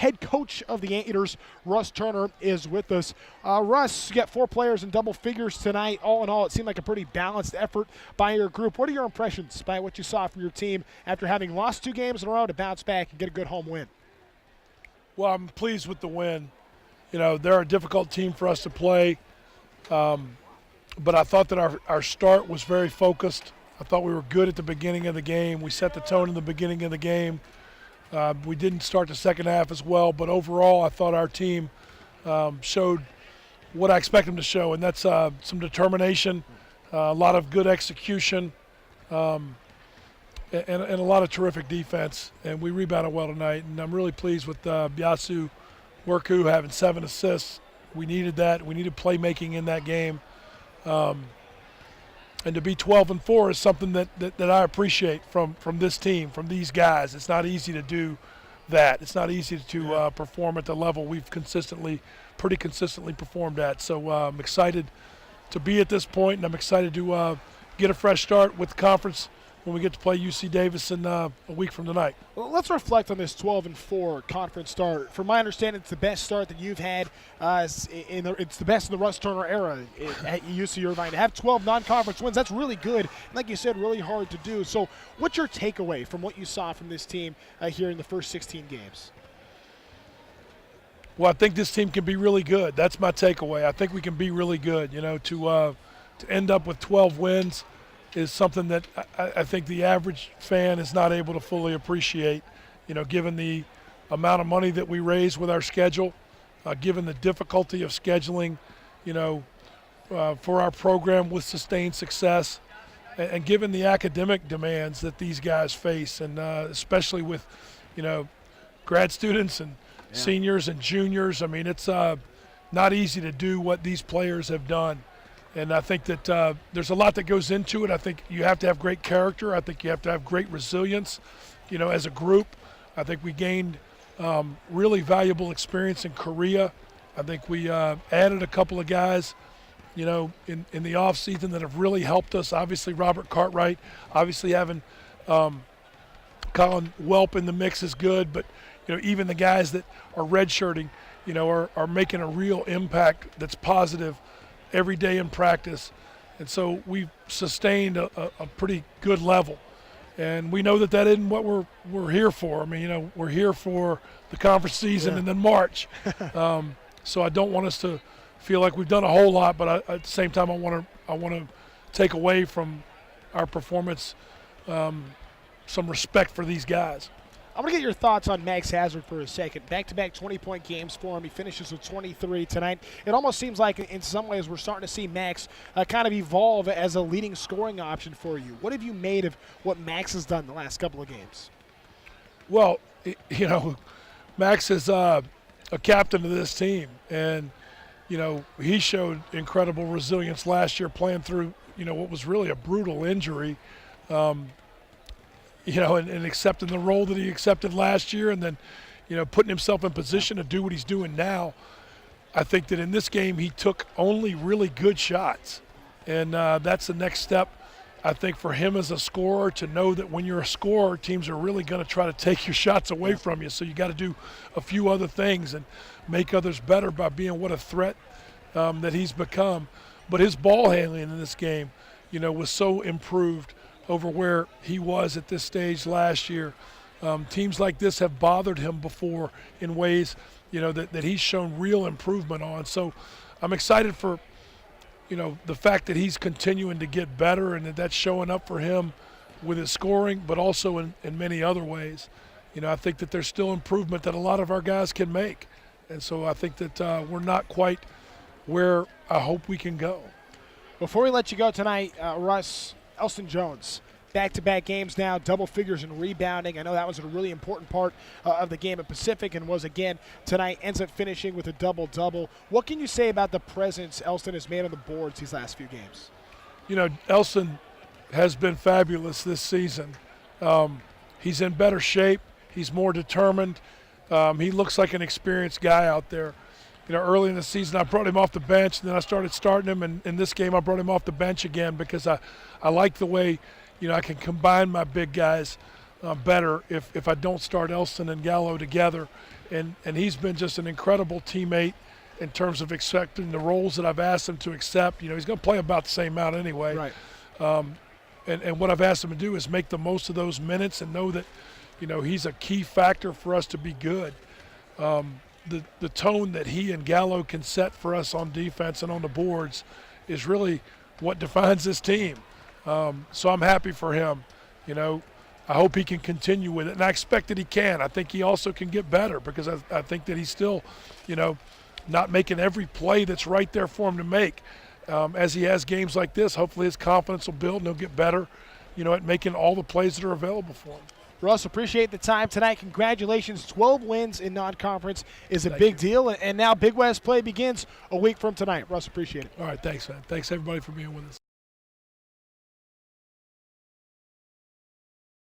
head coach of the Anteaters, Russ Turner, is with us. Russ, you got 4 players in double figures tonight. All in all, it seemed like a pretty balanced effort by your group. What are your impressions by what you saw from your team after having lost 2 games in a row to bounce back and get a good home win? Well, I'm pleased with the win. You know, they're a difficult team for us to play, but I thought that our start was very focused. I thought we were good at the beginning of the game. We set the tone in the beginning of the game. We didn't start the second half as well, but overall I thought our team showed what I expect them to show, and that's some determination, a lot of good execution, and a lot of terrific defense. And we rebounded well tonight, and I'm really pleased with Biasu Worku having 7 assists. We needed that. We needed playmaking in that game. And to be 12-4 is something that I appreciate from this team, from these guys. It's not easy to do that. It's not easy to perform at the level we've pretty consistently performed at. So I'm excited to be at this point, and I'm excited to get a fresh start with the conference when we get to play UC Davis in a week from tonight. Well, let's reflect on this 12-4 conference start. From my understanding, it's the best start that you've had. It's the best in the Russ Turner era at UC Irvine. To have 12 non-conference wins, that's really good. And like you said, really hard to do. So what's your takeaway from what you saw from this team here in the first 16 games? Well, I think this team can be really good. That's my takeaway. I think we can be really good. You know, to end up with 12 wins is something that I think the average fan is not able to fully appreciate, you know, given the amount of money that we raise with our schedule, given the difficulty of scheduling, you know, for our program with sustained success, and given the academic demands that these guys face, and especially with, you know, grad students and seniors and juniors. I mean, it's not easy to do what these players have done. And I think that there's a lot that goes into it. I think you have to have great character. I think you have to have great resilience, you know, as a group. I think we gained really valuable experience in Korea. I think we added a couple of guys, you know, in the offseason that have really helped us. Obviously, Robert Cartwright. Obviously, having Colin Welp in the mix is good. But, you know, even the guys that are redshirting, you know, are making a real impact that's positive every day in practice. And so we've sustained a pretty good level. And we know that isn't what we're here for. I mean, you know, we're here for the conference season and then March. So I don't want us to feel like we've done a whole lot, but at the same time I want to take away from our performance some respect for these guys. I want to get your thoughts on Max Hazard for a second. Back-to-back 20-point games for him. He finishes with 23 tonight. It almost seems like in some ways we're starting to see Max kind of evolve as a leading scoring option for you. What have you made of what Max has done the last couple of games? Well, you know, Max is a captain of this team, and, you know, he showed incredible resilience last year playing through, you know, what was really a brutal injury. You know, and accepting the role that he accepted last year, and then, you know, putting himself in position to do what he's doing now. I think that in this game he took only really good shots, and that's the next step, I think, for him as a scorer, to know that when you're a scorer, teams are really going to try to take your shots away from you. So you got to do a few other things and make others better by being what a threat that he's become. But his ball handling in this game, you know, was so improved over where he was at this stage last year. Teams like this have bothered him before in ways, you know, that he's shown real improvement on. So I'm excited for, you know, the fact that he's continuing to get better, and that's showing up for him with his scoring, but also in many other ways. You know, I think that there's still improvement that a lot of our guys can make. And so I think that we're not quite where I hope we can go. Before we let you go tonight, Russ, Elston Jones, back-to-back games now, double figures in rebounding. I know that was a really important part of the game at Pacific, and was again tonight, ends up finishing with a double-double. What can you say about the presence Elston has made on the boards these last few games? You know, Elston has been fabulous this season. He's in better shape. He's more determined. He looks like an experienced guy out there. You know, early in the season, I brought him off the bench, and then I started starting him. And in this game, I brought him off the bench again because I like the way, you know, I can combine my big guys better if I don't start Elston and Gallo together. and he's been just an incredible teammate in terms of accepting the roles that I've asked him to accept. You know, he's going to play about the same amount anyway. Right. And what I've asked him to do is make the most of those minutes and know that, you know, he's a key factor for us to be good. The tone that he and Gallo can set for us on defense and on the boards is really what defines this team. So I'm happy for him. You know, I hope he can continue with it, and I expect that he can. I think he also can get better because I think that he's still, you know, not making every play that's right there for him to make. As he has games like this, hopefully his confidence will build and he'll get better, you know, at making all the plays that are available for him. Russ, appreciate the time tonight. Congratulations. 12 wins in non-conference is a big deal, and now Big West play begins a week from tonight. Russ, appreciate it. All right, thanks, man. Thanks, everybody, for being with us.